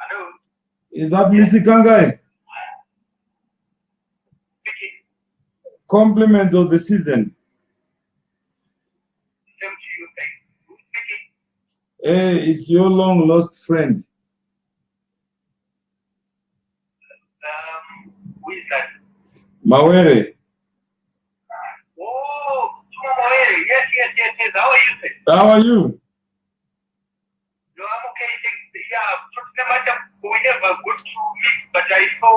Hello. Is that Mr. Kangai? Compliment of the season. Same to you, thanks. Who's speaking? Hey, it's your long lost friend. Who is that? Mawere. Oh, Tumawere. Yes. How are you, sir? How are you? No, I'm okay. Thanks. Yeah, we never got to meet, but I saw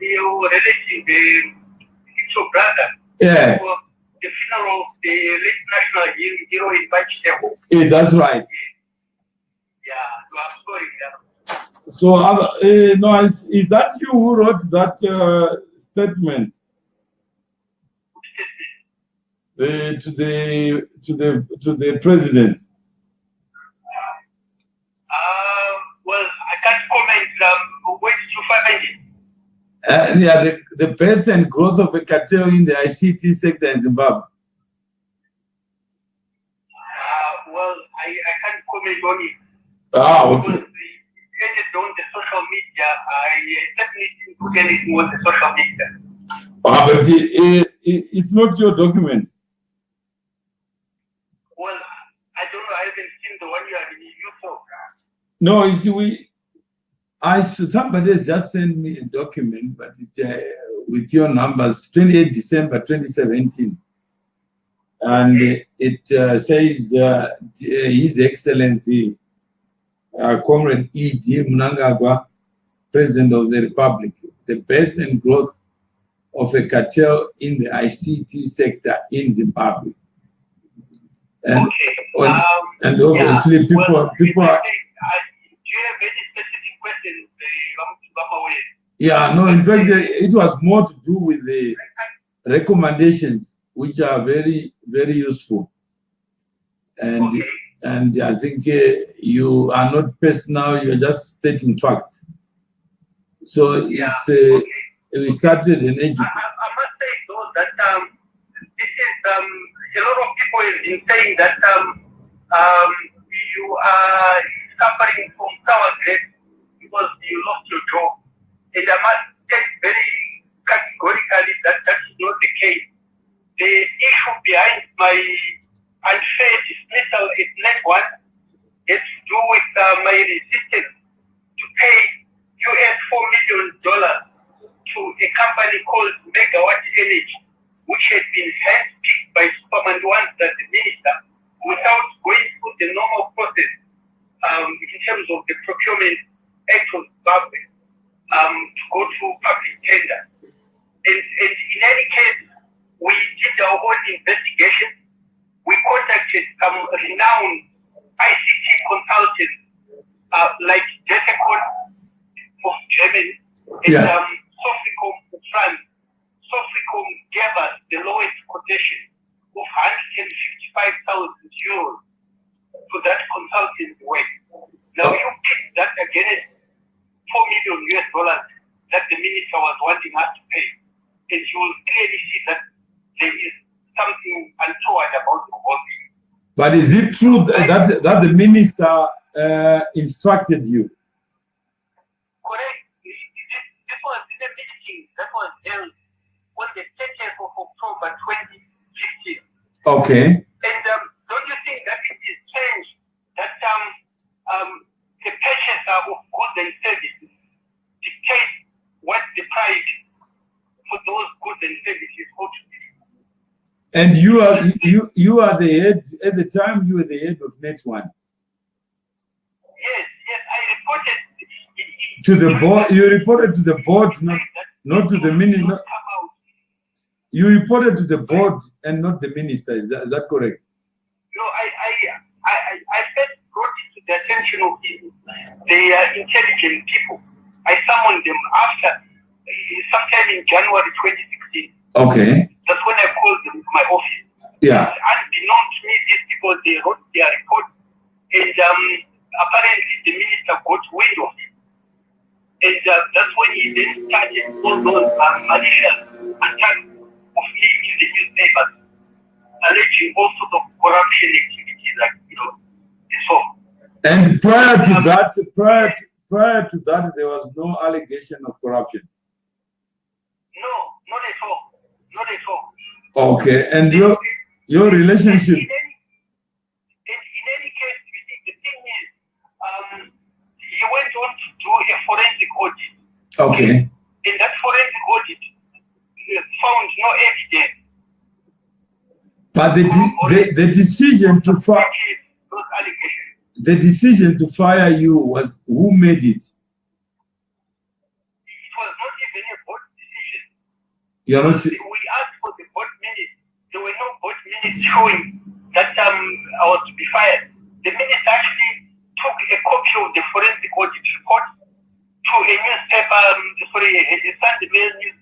you relating your brother. Yeah. For the funeral of the late national hero in Bachitebo. Yeah, that's right. Yeah, so I'm sorry. Yeah. So, no, is that you who wrote that statement to the president? Well, I can't comment. Where did you find it? Yeah, the birth and growth of a cartel in the ICT sector in Zimbabwe. Well, I can't comment on it. Okay. Because it ended on the social media. I certainly didn't put anything on the social media. But it's not your document. Well, I don't know. I haven't seen the one you have in use for. No, you see, somebody has just sent me a document, but with your numbers, 28 December 2017. And it says His Excellency Comrade E.D. Mnangagwa, President of the Republic, the birth and growth of a cartel in the ICT sector in Zimbabwe. And, Okay. and obviously, yeah. people are. Do you have any specific questions? Yeah, no, in fact, it was more to do with the recommendations, which are very, very useful. And okay. And I think you are not personal, you're just stating facts. So yeah. it's we started an education. I must say though that this is a lot of people have been saying that you are suffering from sour grapes because you lost your job. And I must state very categorically that that's not the case. The issue behind my unfair dismissal at Net1 has to do with my resistance to pay US $4 million to a company called Megawatt Energy, which had been handpicked by Superman once as the minister without going through the normal process in terms of the procurement act of Zimbabwe to go through public tender. And in any case, we did our own investigation. We contacted some renowned ICT consultants like Jetecon of Germany and Soficom of France. Soficom gave us the lowest quotation of 155,000 euros for that consulting work. Now you pick that against $4 million that the minister was wanting us to pay, and you will clearly see that there is something untoward about the whole thing. But is it true that the minister instructed you? Correct. This was in a meeting that was held on the 30th of October 2015. Okay. And don't you think that it is strange that the purchaser of goods and services dictates what the price for those goods and services ought to be? And you are the head at the time. You were the head of Net1. Yes, I reported to the board. You reported to the board, not to the minister. You reported to the board and not the minister. Is that correct? No, I first brought it to the attention of the intelligent people. I summoned them after sometime in January 2016. Okay. That's when I called them to my office. Yeah. Unbeknown to me, these people, they wrote their report, and apparently the minister got wind of it. And that's when he then started all those malicious attacks of me in the newspapers, alleging all sorts of corruption activities, like, and so. And prior to that, prior to that, there was no allegation of corruption. No, not at all. Not at all. Okay, and your relationship. In any case, you see, the thing is, he went on to do a forensic audit. Okay. In that forensic audit, he found no evidence. But the decision to fire those allegations. The decision to fire you was who made it? It was not even a board decision. You know, we asked for the board minutes. There were no board minutes showing that I was to be fired. The minister actually took a copy of the forensic audit report to a newspaper, a Sunday Mail news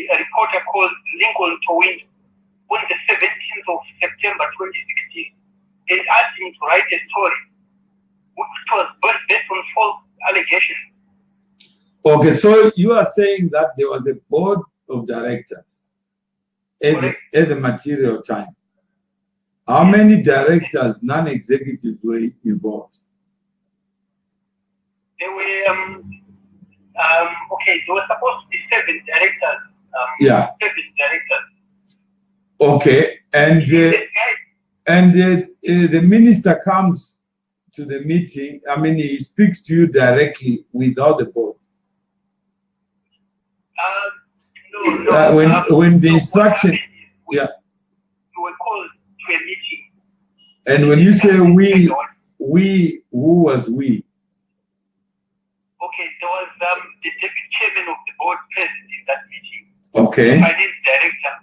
a reporter called Lincoln Towin on the 17th of September 2016 and asked him to write a story which was based on false allegations. Okay, so you are saying that there was a board of directors at the material time. How many directors, non-executives, were involved? There were, okay, there were supposed to be 7 directors. 7 directors. Okay, and the minister comes to the meeting. I mean, he speaks to you directly without the board. No. When the instruction, we were called to a meeting. And when you say we, who was we? Okay, there was the deputy chairman of the board present in that meeting. Okay. The finance director,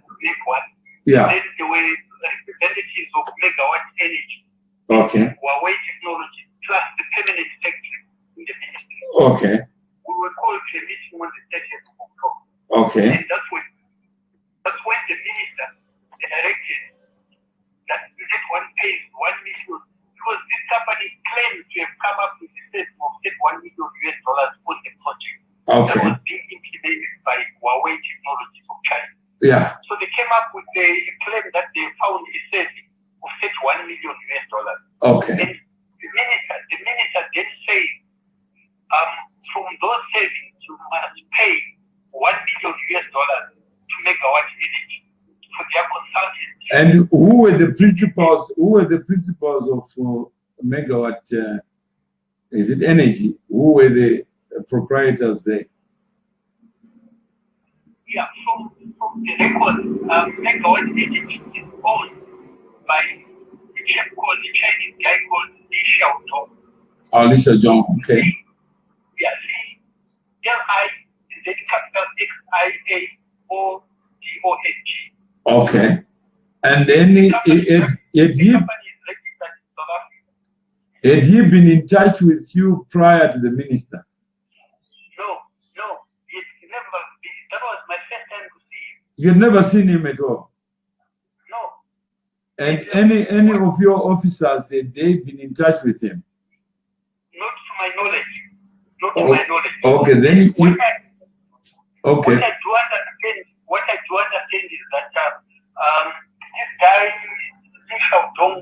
one. Yeah. Then there were representatives of Megawatt Energy. Okay. Huawei Technology, plus the permanent secretary in the ministry. Okay. We were called to a meeting on the 30th of October. Okay. And that's when the minister directed that that one pays 1 million, because this company claims to have come up with a saving of $1 million on the project. Okay. That was being implemented by Huawei Technologies of China. Yeah. So they came up with a claim that they found a saving of $1 million. Okay. And the minister then said, from those savings, you must pay $1 million to Megawatt Energy for their consultancy. And who were the principals? Who were the principals of Megawatt? Is it Energy? Who were the proprietors there? Yeah, from the record, Megawatt Energy is owned by a chap called the Chinese guy called Li Xiaodong. Oh, Li Xiaodong, okay. Yeah, L-I, Z capital X-I-A-O-D-O-N-G. Okay. And then had he been in touch with you prior to the minister? No. He's never been. That was my first time to see him. You had never seen him at all? No. And any of your officers, had they been in touch with him? Not to my knowledge. Not to my knowledge. Okay, then okay. What I do understand is that this guy, Li Xiaodong,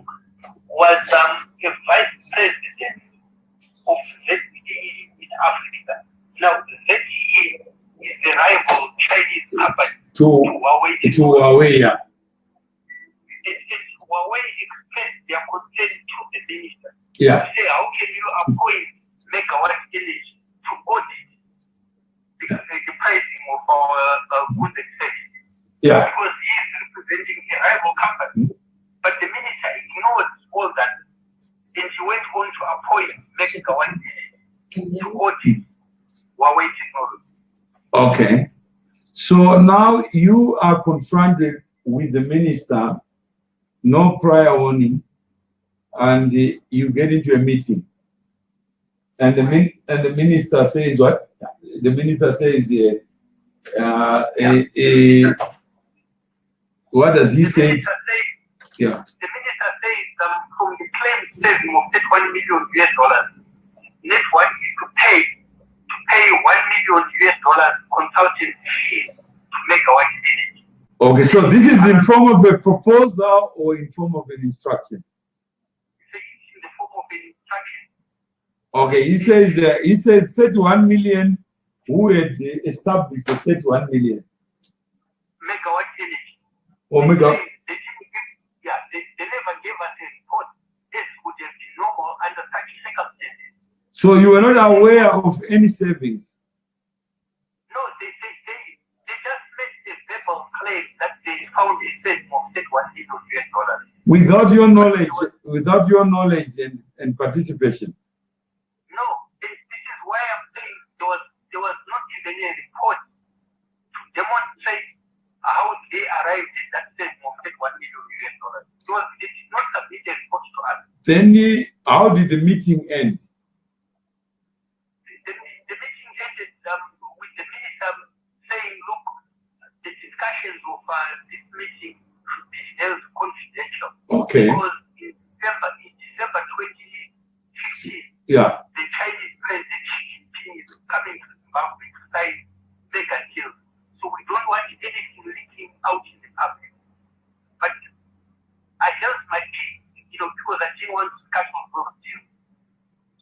was a vice president of ZTE in Africa. Now, ZTE is the rival Chinese company to Huawei. Huawei, yeah. Huawei expressed their concern to the minister. Yeah. Say, how can you appoint Megawatt Energy to audit the pricing of our goods and services? Yeah. Because he is representing a rival company. But the minister ignored all that, and he went on to appoint Megawatt Energy to audit Huawei Technology. Okay. So now you are confronted with the minister, no prior warning, and you get into a meeting. And the minister says what? The minister says, what does he say? The minister says from the claimed saving of $1 million, Network is to pay $1 million consulting fee to Megawatt Energy. Okay, so this is in form of a proposal or in form of an instruction? It's in the form of an instruction. Okay, he says 31 million. Who had established the 31 million? Megawatt energy. Omega. They never gave us a report. This would have been normal under such circumstances. So you were not aware of any savings? No, they just made a verbal claim that they found a saving of $31 million. Without your knowledge and participation? No, this is why I'm saying there was not even a report to demonstrate how they arrived at that saving of $31 million. They did not submit a report to us. Then how did the meeting end? The meeting ended with the minister saying, look, the discussions of this meeting should be held confidential. Okay. Because in December 2015, Yeah. the Chinese president Xi Jinping is coming to Zimbabwe to sign mega deals. So we don't want anything leaking out in the public. But I held my peace, because I didn't want to discuss on those deals.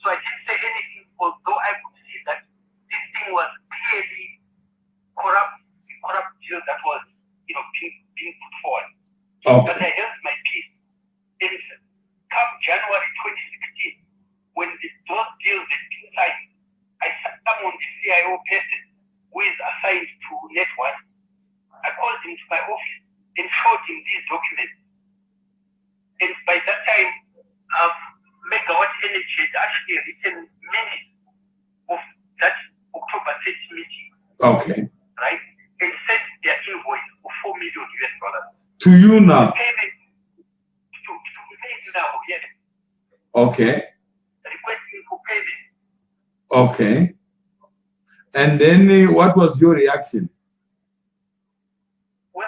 So I didn't say anything, although I could see that this thing was clearly corrupt deal that was, being put forward. Okay. But I held my peace. And come January 2016, when those deals had been signed, I summoned the CIO person who is assigned to Net1. I called him to my office and showed him these documents. And by that time, Megawatt Energy had actually written minutes of that October 30 meeting. Okay. Right? And sent their invoice of $4 million. To you now? Payment to me now, yes. Okay. Requesting for payment. Okay. And then what was your reaction? Well,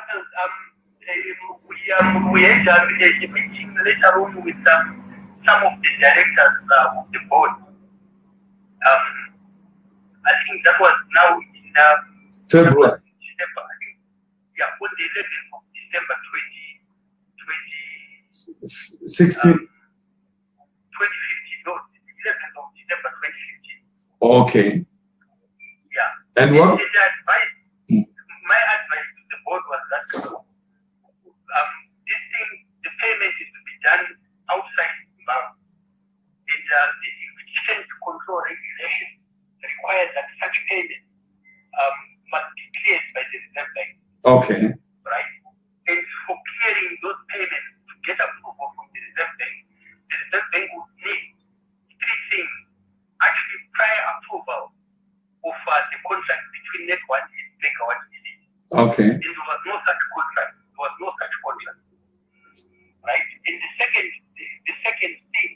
we had a meeting later on with some of the directors of the board. I think that was now in February. December. I think, on the 11th of December 16. 2015. No, 11th of December 2015. Okay. Yeah. And what? My advice to the board was that this thing, the payment is to be done outside Zimbabwe. And the exchange control regulation requires that such payment must be cleared by the Reserve Bank. Okay. Right? And for clearing those payments to get approval from the Reserve Bank would need three things. Actually, prior approval of the contract between Net1 and Megawatt Energy. Okay. And there was no such contract. Right? And the second thing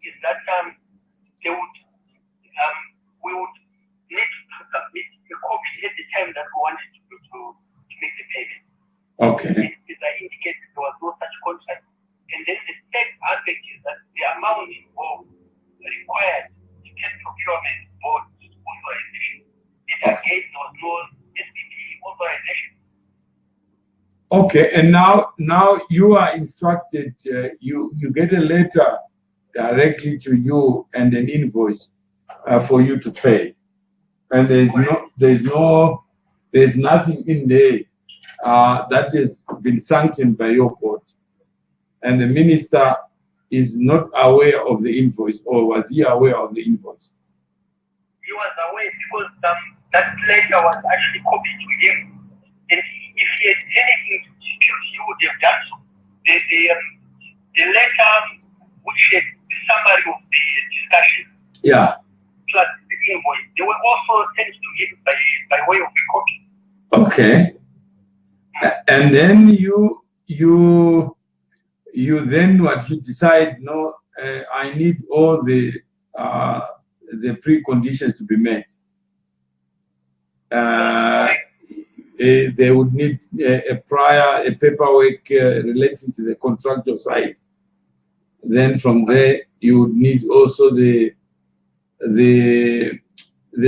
is that we would need to submit a copy at the time that we wanted to make the payment. Okay. As I indicated, there was no such contract. And then the third aspect is that the amount involved required to get procurement board authorization. Again, there was no SPP authorization. Okay, and now you are instructed. You get a letter directly to you and an invoice for you to pay, and there's nothing in there that has been sanctioned by your court, and the minister is not aware of the invoice, or was he aware of the invoice? He was aware because that letter was actually copied to him. And if he had anything to dispute, he would have done so. The letter, which had the summary of the discussion, plus the invoice, they were also sent to him by way of a copy. Okay. And then you then what you decide? No, I need all the preconditions to be met. They would need a paperwork relating to the contractual side. Then from there, you would need also the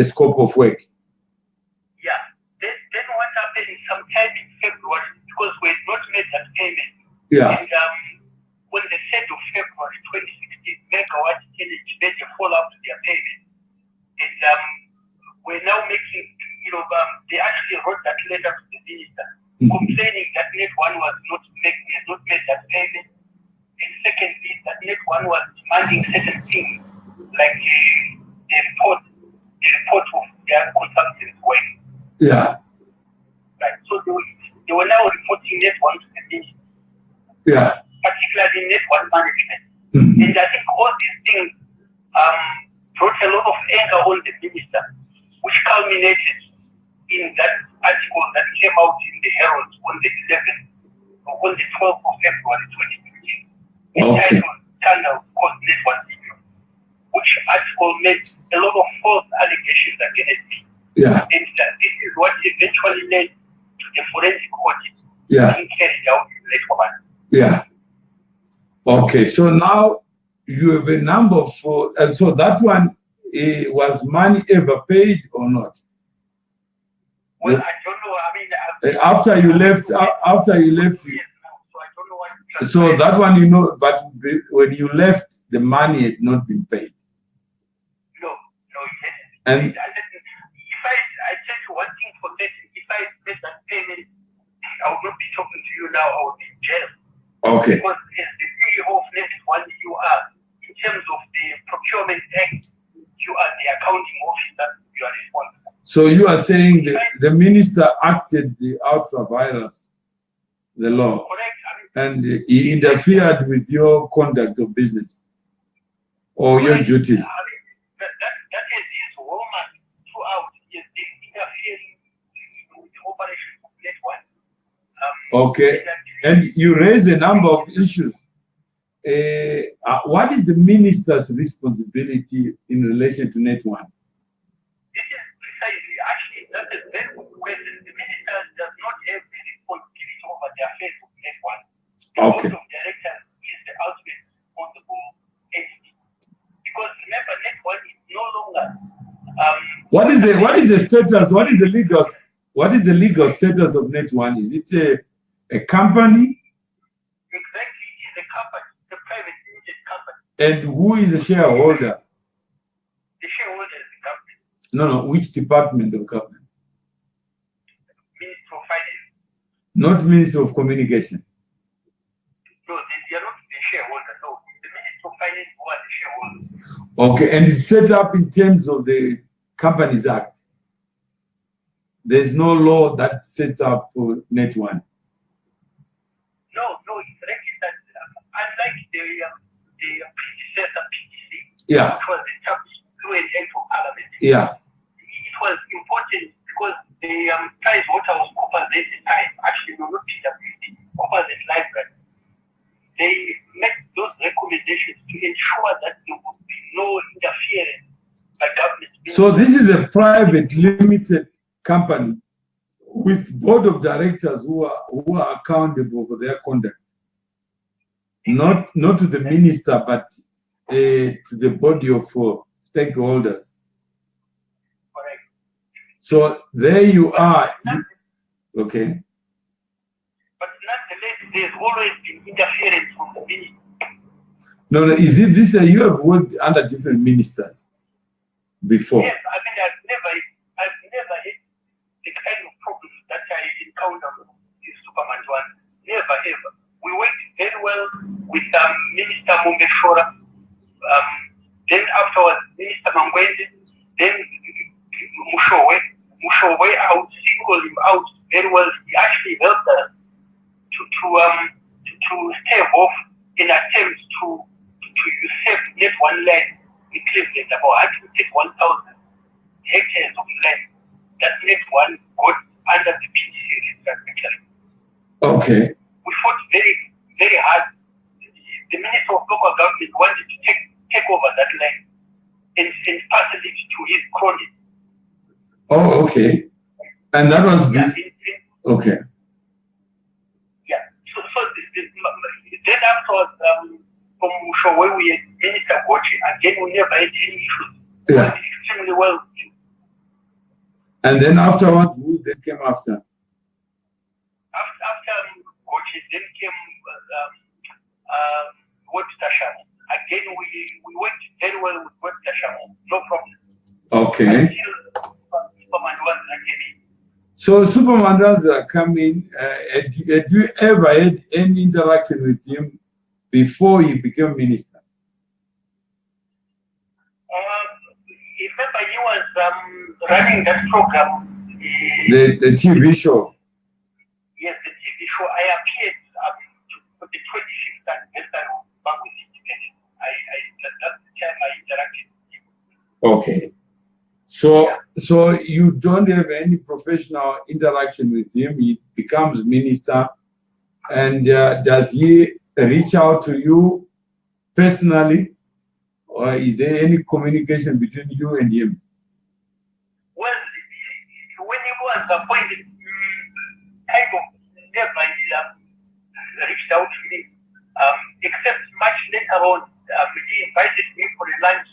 scope of work. Yeah. Then what happened sometime in February, because we had not made that payment. Yeah. And on the 3rd of February 2016, megawatt energy made a follow-up to their payment. And we're now making, they actually wrote that letter to the minister complaining that Net1 was not made that payment. And secondly, that Net1 was demanding certain things like the report of their consultants' work. Yeah. Right. So they were now reporting Net1 to the minister. Yeah. Particularly Net1 management. Mm-hmm. And I think all these things brought a lot of anger on the minister, which culminated in that article that came out in the Herald on the 12th of February 2020, entitled Channel Called Net1 Video, which article made a lot of false allegations against me. Yeah. And this is what eventually led to the forensic audit being carried out in Net1. Yeah. Okay, so now you have a number for, and so that one was money ever paid or not? Well, I don't know. I mean, after you left, so I don't know what. So that one, but when you left, the money had not been paid. No, it hadn't. And if I tell you one thing for certain, if I made that payment, I would not be talking to you now. I would be in jail. okay, Because as the CEO of Net1, you are, in terms of the Procurement Act, you are the accounting officer, you are responsible. so you are saying the minister acted ultra virus the law, Correct. and he interfered with your conduct of business or your duties. That is his woman throughout. He has been interfering with the operations of Net1. Okay, and you raise a number of issues. What is the minister's responsibility in relation to Net1? This is precisely, actually, that's a very good question. The minister does not have the responsibility over the affairs of Net1. The Okay. board of directors is the ultimate responsible entity. Because remember, Net1 is no longer. What is the status? What is the legal status of Net1? Is it a company? Exactly, it is a company, a private limited company. And who is a shareholder? The shareholder is the government, No, which department of government? Ministry of Finance. Not Minister of Communication. No, they are not the shareholder. No, the Ministry of Finance who are the shareholder. Okay, and it's set up in terms of the Companies Act. There's no law that sets up for Net1. No, it's registered. Unlike the predecessor PTC, Yeah, which was established through an act of parliament. yeah, It was important because the PricewaterhouseCoopers at the time, actually no, not PwC, Coopers Library, they made those recommendations to ensure that there would be no interference by government. So this is a private limited company with board of directors who are accountable for their conduct. Not to the minister, but to the body of stakeholders. Correct. So there you are. Okay. But nonetheless, there's always been interference from the minister. No, is it this? You have worked under different ministers before. Yes, I mean, I've never had the kind of problems that I encountered in Superman one. Never ever. We worked very well with Minister Mumbeshora. Then afterwards, Minister Mangwende. Then Mushowe. I would single him out very well. He actually helped us to stave off an attempt to usurp Net1 land in Cleveland, about 101,000 hectares of land that Net1 got under the PTC restructuring. Okay. We fought very, very hard. The Minister of Local Government wanted to take over that land and pass it to his cronies. Oh, okay. And that was okay. Yeah. So then afterwards, from Mushowe, we had Minister Gochi. Again, we never had any issues. Yeah. Extremely well. And then afterwards, who then came after? After Gochi, then came Webster Shani. again, we went very well with Dr. Shamu, no problem. Okay. Until Superman was again. So Superman Raza coming, had you ever had any interaction with him before he became minister? Remember, he was running that program. The TV show. Yes, the TV show. I appeared for the 25th anniversary of Bangladesh Independence. That's the time I interacted with him. Okay. So you don't have any professional interaction with him. He becomes minister, and does he reach out to you personally, or is there any communication between you and him? Well, when he was appointed, kind of never reached out to me, except much later on, he invited me for a lunch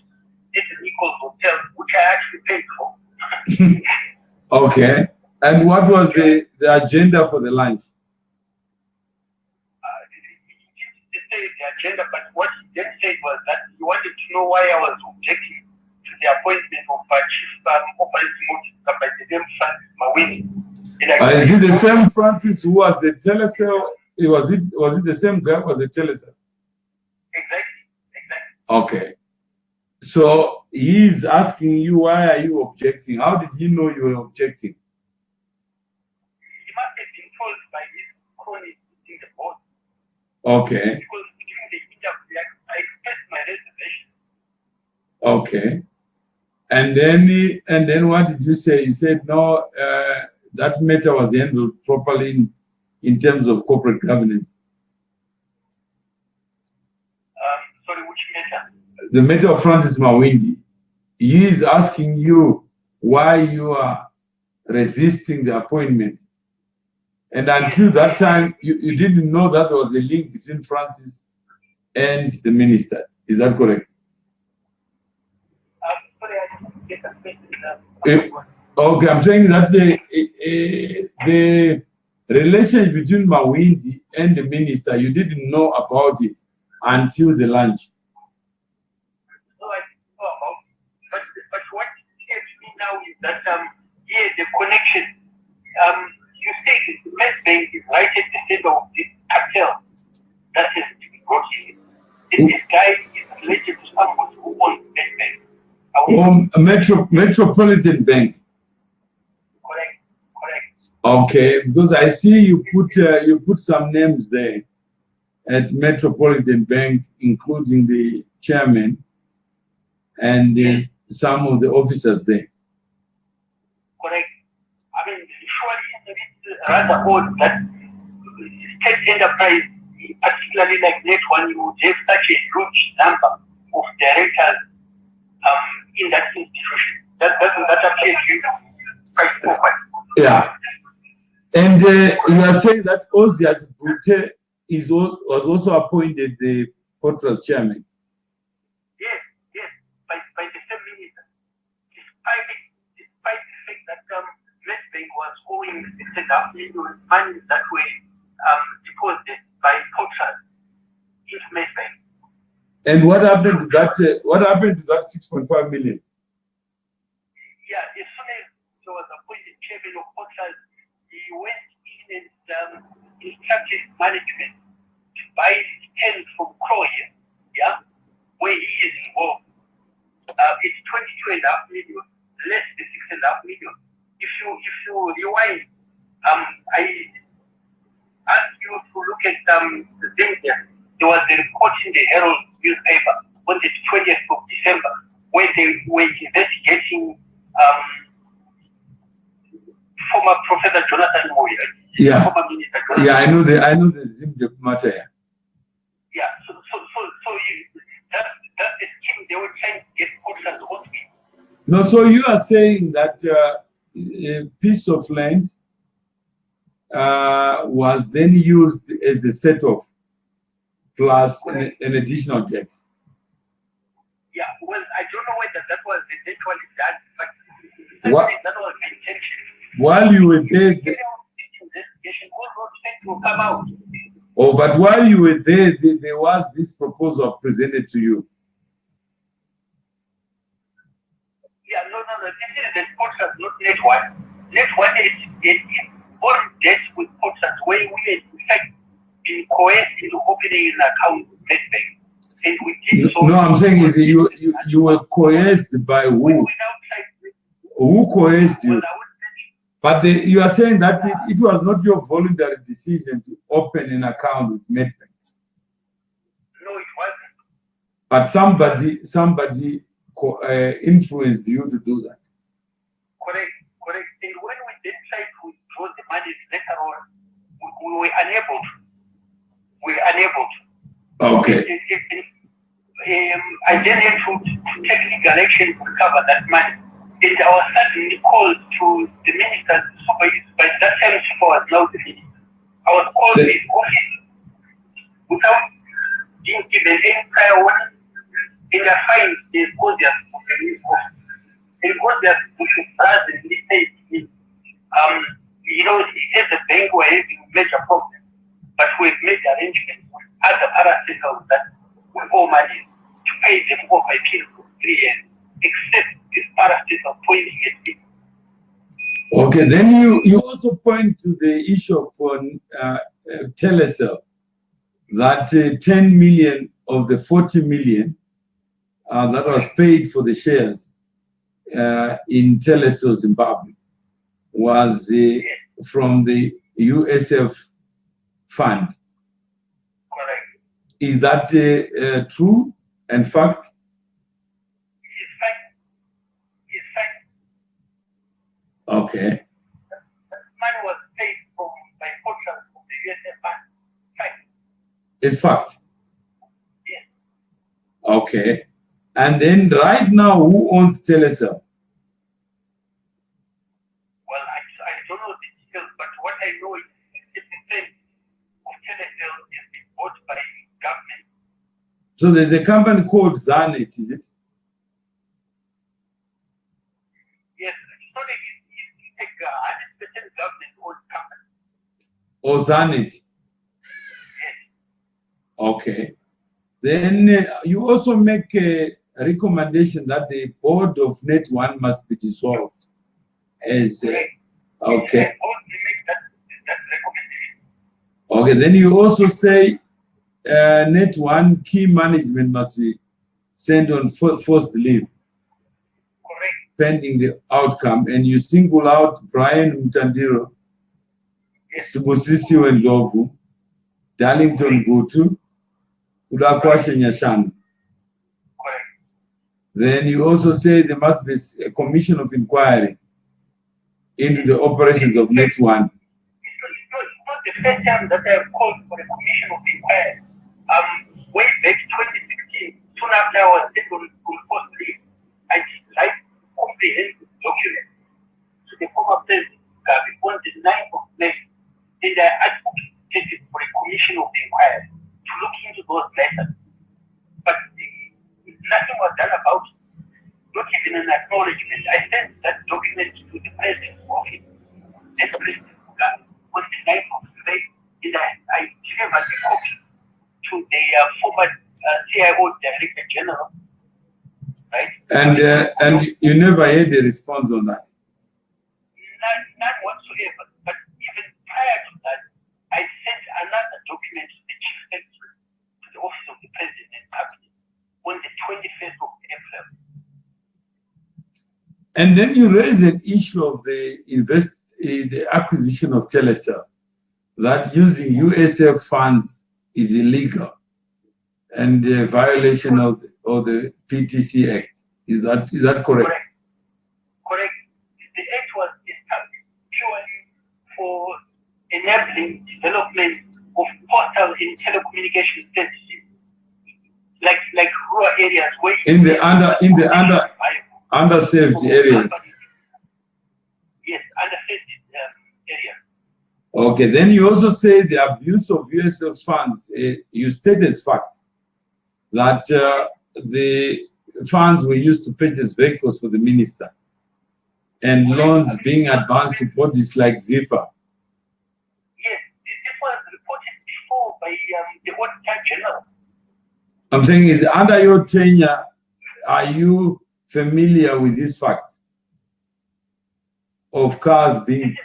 at the Nichols Hotel, which I actually paid for. Okay. And what was the agenda for the lunch? He didn't say the agenda, but what he then said was that he wanted to know why I was objecting to the appointment of Chief Operating Officer by the name Francis Mawini. Is it the same Francis who was the telecell? Was it the same guy who was the telecell? Exactly. Okay. So he's asking you, why are you objecting? How did he know you were objecting? He must have been told by his cronies in the board. Okay. Because during the interview, I expressed my reservation. Okay. And then what did you say? You said no, that matter was handled properly in terms of corporate governance. Sorry, which matter? The matter of Francis Mawindi. He is asking you why you are resisting the appointment. And until that time, you didn't know that there was a link between Francis and the minister. Is that correct? Sorry, I didn't get that question. Okay, I'm saying that the relationship between Mawindi and the minister, you didn't know about it until the lunch. No, I didn't know about it. But what scares me now is that the connection. You say the Bank is right at the center of this cartel that has been brought in. And this guy is related to someone who owns Bank. Metropolitan Bank. Correct. Okay, because I see you put some names there at Metropolitan Bank, including the chairman and some of the officers there. Correct. I mean, surely it's rather odd that state enterprise, particularly like that one, you would have such a huge number of directors in that institution. Doesn't that appear to you quite forward? Yeah. And you are saying that Ozias Brute was also appointed the Fortress chairman. Yes, by the same minister. Despite the fact that Bank was owing $6.5 million money that were deposited by Fortress into Bank. And what happened to that? What happened to that 6.5 million? Yeah, as soon as he was appointed chairman of Fortress, he went in and instructed management to buy land from Croatia, where he is involved. It's 22.5 million, less than 6.5 million. If you rewind, I asked you to look at the thing there. There was a report in the Herald newspaper on the 20th of December where they were investigating former Professor Jonathan Moyo. Yeah. Former Minister Jonathan. Yeah, I know the Zimbabwe matter. Yeah. So that's the scheme they were trying to get Fortress on to. No, so you are saying that a piece of land was then used as a set-off plus an additional tax. Yeah, well, I don't know whether that was eventually done, but that was the intention. While you were there, investigation will come out. Oh, but while you were there, there was this proposal presented to you. Yeah, no. This is the Portsmouth, not Net1. Net1 is all debt with Portsmouth, where we had, in fact, been coerced into opening an account with Nedbank. And we did so. No, I'm saying is you were coerced by who? Who coerced you? But you are saying that it was not your voluntary decision to open an account with Nedbank. No, it wasn't. But somebody influenced you to do that. Correct. And when we then tried to withdraw the money later on, we were unable to. Okay. I then had to take legal action to recover that money. And I was suddenly called to the minister's supervisor. By that time, she was now the minister. I was called to his office without being given any prior warning. And I find there's obvious and obvious we should presently say to me, as a bank we're having major problems, but we've made arrangements with other parastatals that we owe money to pay them off by period for 3 years, except this parastatal pointing at me. Okay, then you also point to the issue of Telecel, that 10 million of the 40 million that was paid for the shares in Telecel Zimbabwe was from the USF fund. Correct. Is that true and fact? It's fact. Okay. Money was paid by Portugal from the USF fund. Fact. It's fact. Yes. Okay. And then right now, who owns Telecel? Well, I don't know the details, but what I know is 50% of Telecel is being bought by government. So there's a company called Zanet, is it? Yes, it's not a 100% government-owned company. Or Zanet? Yes. Okay. Then you also make a recommendation that the board of Net1 must be dissolved. As okay. That recommendation. Okay. Then you also say Net1 key management must be sent on forced leave. Correct. Pending the outcome, and you single out Brian Mtandiro, Yes. Subusisi Ndlovu, Darlington Gutu, Ulakwashe Nyashana. Correct. Then you also say there must be a commission of inquiry into the operations of Net1. It's not the first time that I have called for a commission of inquiry. Way back 2016, soon after I was taken on forced leave, I did comprehensive document to the former president on the 9th of May, and I advocated for a commission of inquiry to look into those letters. But nothing was done about it, not even an acknowledgement. I sent that document to the president's office, and President Mugabe, on the 9th of May, and I delivered a copy to the former CIO Director General. Right? And you never had a response on that? None whatsoever. But even prior to that, I sent another document to the Chief Secretary, to the Office of the President and Cabinet, on the 21st of April. And then you raised an issue of the acquisition of Telecel, that using USF funds is illegal and a violation of the PTC Act. Is that correct? Correct. The Act was established purely for enabling development of postal and telecommunication services, like rural areas where in the underserved areas. Yes, underserved areas. Okay, then you also say the abuse of USF funds. You state as fact that the funds were used to purchase vehicles for the minister and loans being advanced to bodies like Zipper. Yes, this was reported before by the Auditor General. I'm saying is under your tenure, are you familiar with this fact of cars being?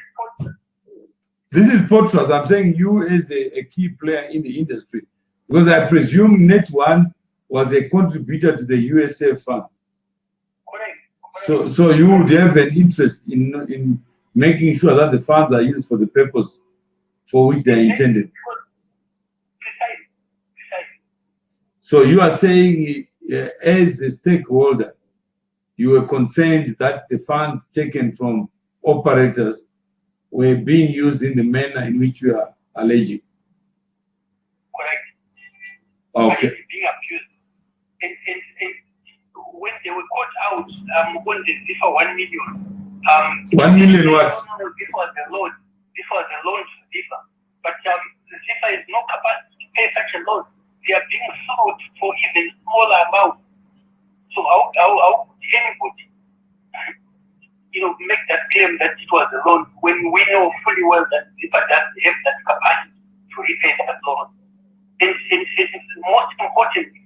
This is Potras. I'm saying you as a key player in the industry, because I presume Net1 was a contributor to the USF fund. Correct. So you would have an interest in making sure that the funds are used for the purpose for which they're intended. Precisely. So you are saying, as a stakeholder, you were concerned that the funds taken from operators were being used in the manner in which you are alleging. Correct. Okay. Being abused. And when they were caught out on the FIFA 1 million. 1 million what? No, this was the loan. This was the loan to FIFA. But the FIFA has no capacity to pay such a loan. They are being sued for even smaller amounts. So how could anybody, make that claim that it was a loan when we know fully well that FIFA doesn't have that capacity to repay that loan? And most importantly,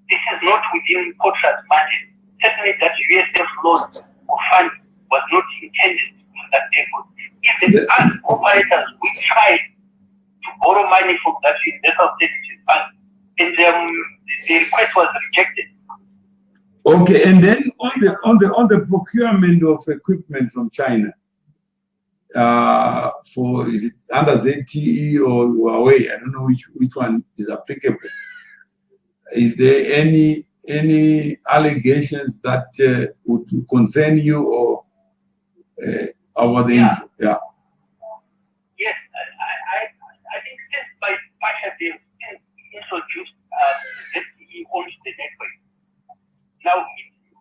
this is not within Potra's mandate. Certainly that USF loan or fund was not intended for that purpose. Even as operators, we tried to borrow money from that universal services fund, and the request was rejected. Okay, and then on the procurement of equipment from China, for is it under ZTE or Huawei? I don't know which one is applicable. Is there any allegations that would concern you or about the info? Yeah. Yes, I think since by Pasha they introduced ZTE onto the network. Now,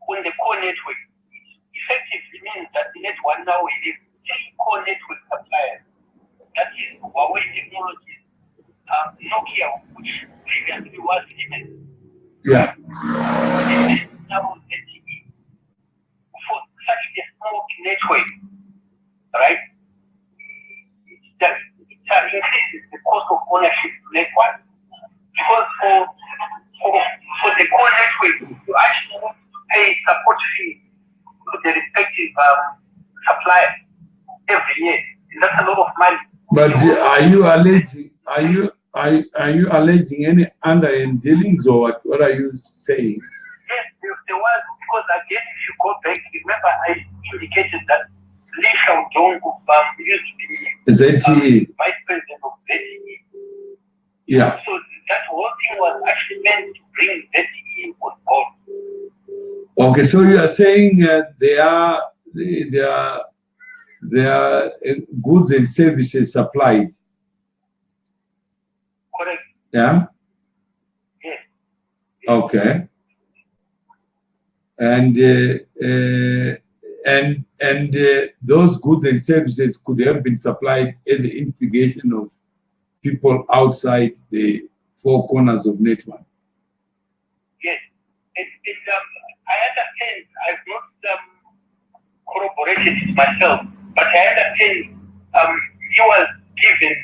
on the core network, it effectively means that the Net1 now is 3 core network suppliers. That is Huawei Technologies, Nokia, which previously was Siemens. Yeah. And now ZTE. For such a small network, right, it increases the cost of ownership to Net1. Because for the core network, you actually need to pay support fee to the respective supplier every year. And that's a lot of money. But are you alleging any underhand dealings or what are you saying? Yes, there was, because again, if you go back, remember I indicated that Li Xiaodong used to be ZTE. Vice President of ZTE. Yeah. So that whole thing was actually meant to bring ZTE on board. Okay, so you are saying there are goods and services supplied. Correct. Yeah. Yes. Okay. And those goods and services could have been supplied at the instigation of people outside the 4 corners of Net1. Yes. I understand. I've not corroborated it myself, but I understand he was given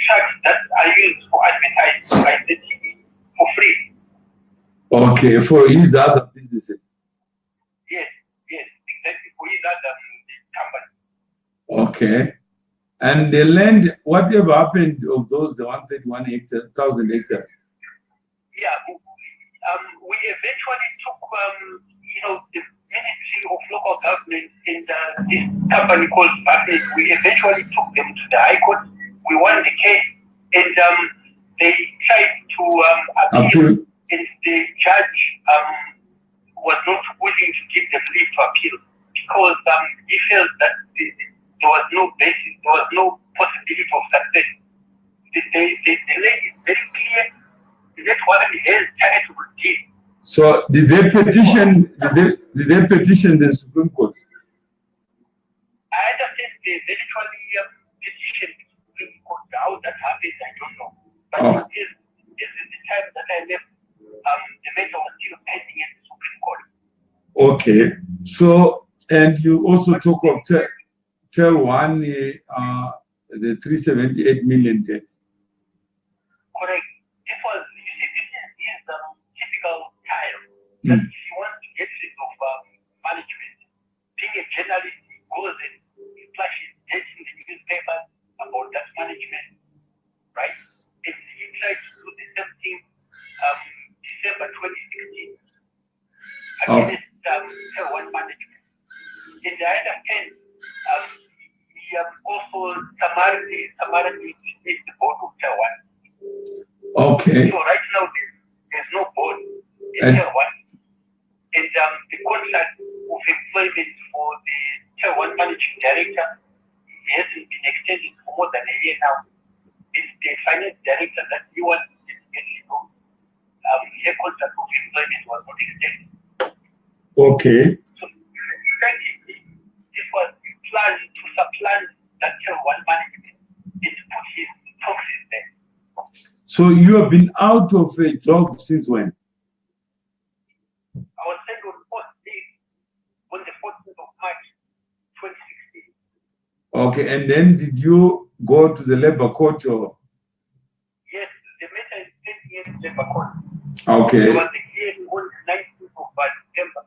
tracks that are used for advertising by ZTE for free. Okay, for his other businesses. Yes, exactly, for his other company. Okay. And the land, whatever happened of those 131,000 hectares? Yeah, we eventually took, the Ministry of Local Government and this company called Barclays, we eventually took them to the High Court. We won the case, and they tried to appeal, and the judge was not willing to give them leave to appeal because he felt that there was no basis, there was no possibility of success. The lady is very clear. That one has charitable deed. So did they petition? Did they petition the Supreme Court? I understand they eventually petitioned the Supreme Court. How that happened, I don't know. But this is the time that I left. The matter was still pending at the Supreme Court. Okay. So, and you also talk of TEL1, the 378 million debt. Correct. that if you want to get rid of management, being a journalist, he goes and he flashes dates in the newspaper about that management, right? And he tried to do the same thing December 2016 against Tier 1 management. In the other hand, he also summarily dismissed the board of Tier 1. Okay. So right now there's no board in Tier 1. And the contract of employment for the Tier 1 managing director hasn't been extended for more than a year now. It's the finance director that you want to get rid of. Her contract of employment was not extended. Okay. So effectively, this was a plan to supplant that Tier 1 management and to put his proxies there. So you have been out of a job since when? I was sent on post leave on the 14th of March 2016. Okay, and then did you go to the labor court or? Yes, the matter is 10 years labor court. Okay. There was a hearing on the 19th of December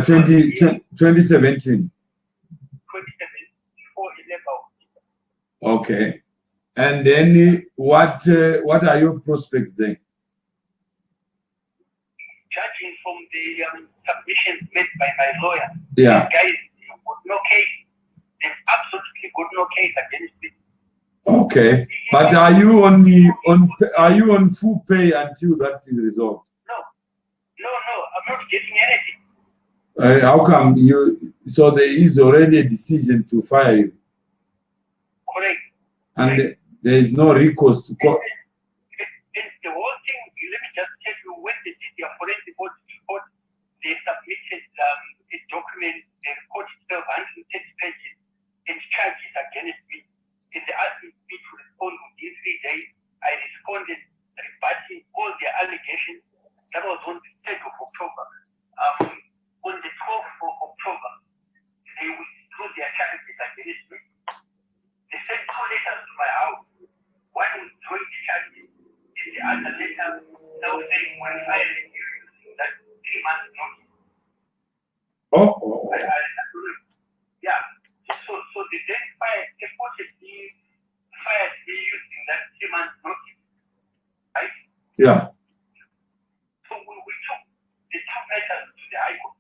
2017. 2017 before a labor officer. Okay. And then what are your prospects then? Judging from the submissions made by my lawyer, Yeah. these guys got no case. They've absolutely got no case against me. Okay. But are you on full pay until that is resolved? No, I'm not getting anything. How come so there is already a decision to fire you? Correct. And there is no recourse to court? And the whole thing, let me just tell you, when they did their forensic audit report, they submitted a document, the report itself, 130 pages, and charges against me. And they asked me to respond within 3 days. I responded, rebutting all their allegations. That was on the 3rd of October. On the 12th of October, they withdrew their charges against me. They sent 2 letters to my house. One withdrawing the charges, and the other letter now saying when filing you using that 3 months notice. Oh. Yeah. So they then reportedly fired me using that 3 months notice. Right? Yeah. So we took the 2 letters to the High Court.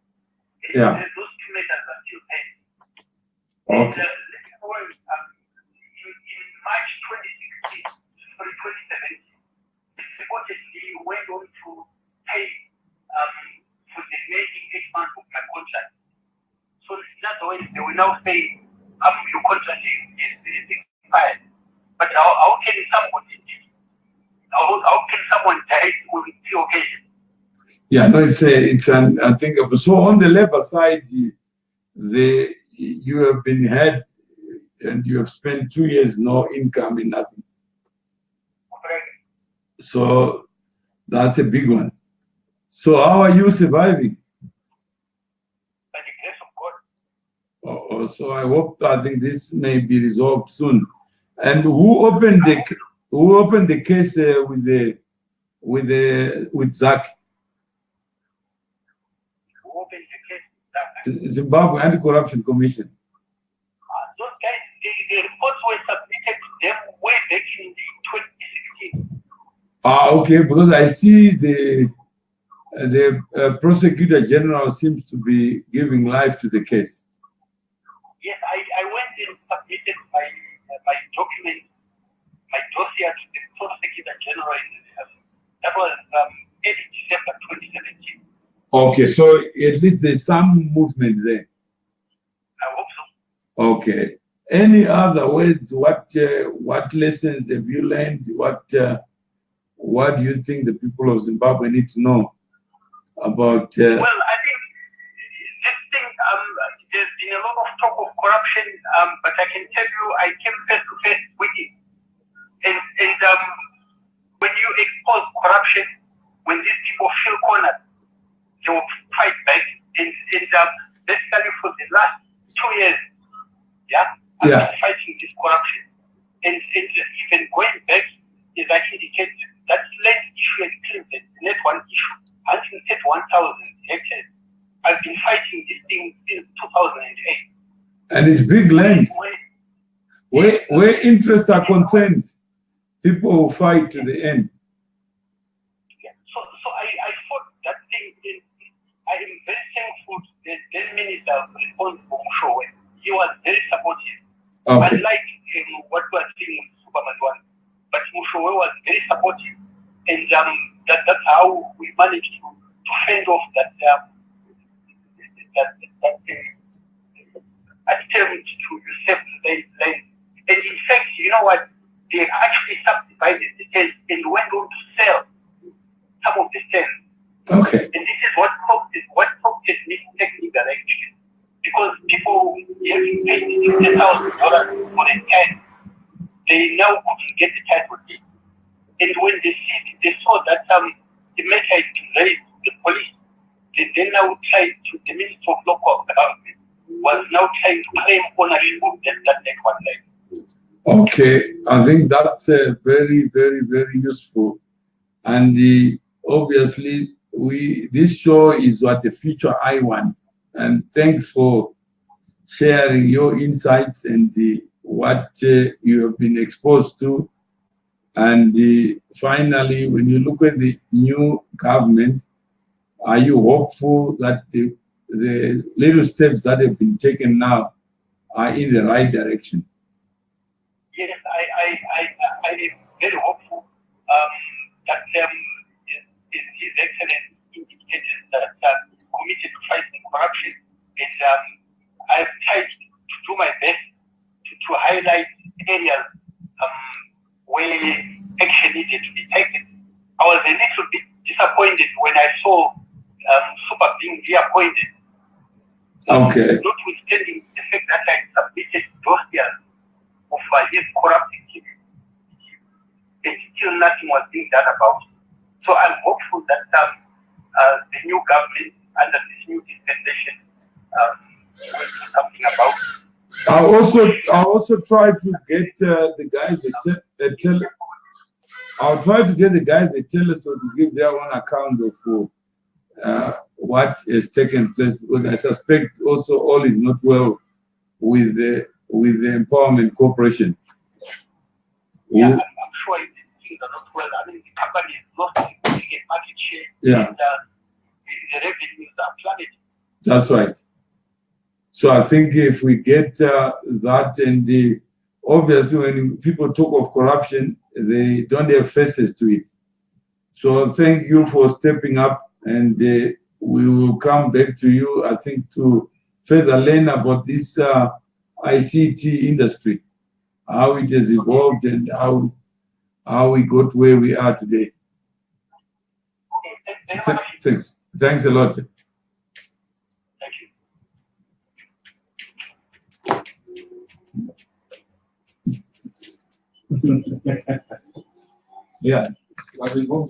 Yeah. Those 2 letters are still pending. Okay. And in March 2017, it reportedly went on to pay for the remaining 8 months of my contract. So in other words, they will now say your contract is expired. But how can someone die on the occasion? Yeah, no, it's unthinkable. So on the labor side, you have been had and you have spent 2 years no income in nothing. Correct. So that's a big one. So how are you surviving? By the grace of God. So I think this may be resolved soon. And who opened the case with Zach? Who opened the case? Zimbabwe Anti-Corruption Commission. Those guys, the reports were submitted to them way back in 2016. Okay, because I see the prosecutor general seems to be giving life to the case. Yes, I went and submitted my document, my dossier to the prosecutor general. That was early December 2017. Okay, so at least there's some movement there. I hope so. Okay. Any other words? What lessons have you learned? What do you think the people of Zimbabwe need to know about? Well, I think this thing, there's been a lot of talk of corruption, but I can tell you, I came face to face with it. And when you expose corruption, when these people feel cornered, they will fight back. And basically for the last 2 years, I've been fighting this corruption. And even going back, as I indicated, that land issue and Clinton, not one issue. 131,000 hectares. I've been fighting this thing since 2008. And it's big land. Where interests are concerned, people will fight to the end. So I fought that thing. I am very thankful to the then minister responsible, Mushowe. He was very supportive. Okay. Unlike what we are seeing with Superman One. But Mushowe was very supportive. And that's how we managed to fend off that attempt to usurp the land. And in fact, you know what? They actually subdivided the land and went on to sell some of the land. Okay. And this is what prompted me to take legal action. Because people having paid $60,000 for the title, they now couldn't get the title deed. And when they saw that the matter had been raised to the police, they now tried to, the Minister of Local Government was now trying to claim ownership of that network line. Okay, I think that's very, very, very useful. And obviously, this show is what the future I want. And thanks for sharing your insights and what you have been exposed to. And finally, when you look at the new government, are you hopeful that the little steps that have been taken now are in the right direction? Yes, I am very hopeful that His Excellency indicated that he's committed to fighting corruption, and I've tried to do my best to highlight areas where action needed to be taken. I was a little bit disappointed when I saw Super being reappointed. Okay. Notwithstanding the fact that I submitted dossiers of his corrupt activity, and still nothing was being done about it. So I'm hopeful that the new government under this new dispensation will do something about it. I also try to get the guys I'll try to get the guys at Teleso to give their own account of what has taken place, because I suspect also all is not well with the Empowerment Corporation. Yeah, I'm sure things are not well. I mean, the company is lost significant market share, yeah, and the revenues are plummeting. That's right. So I think if we get that, and obviously when people talk of corruption, they don't have faces to it. So thank you for stepping up, and we will come back to you, I think, to further learn about this ICT industry, how it has evolved and how we got where we are today. Okay, thanks a lot. Thank you. Yeah, I will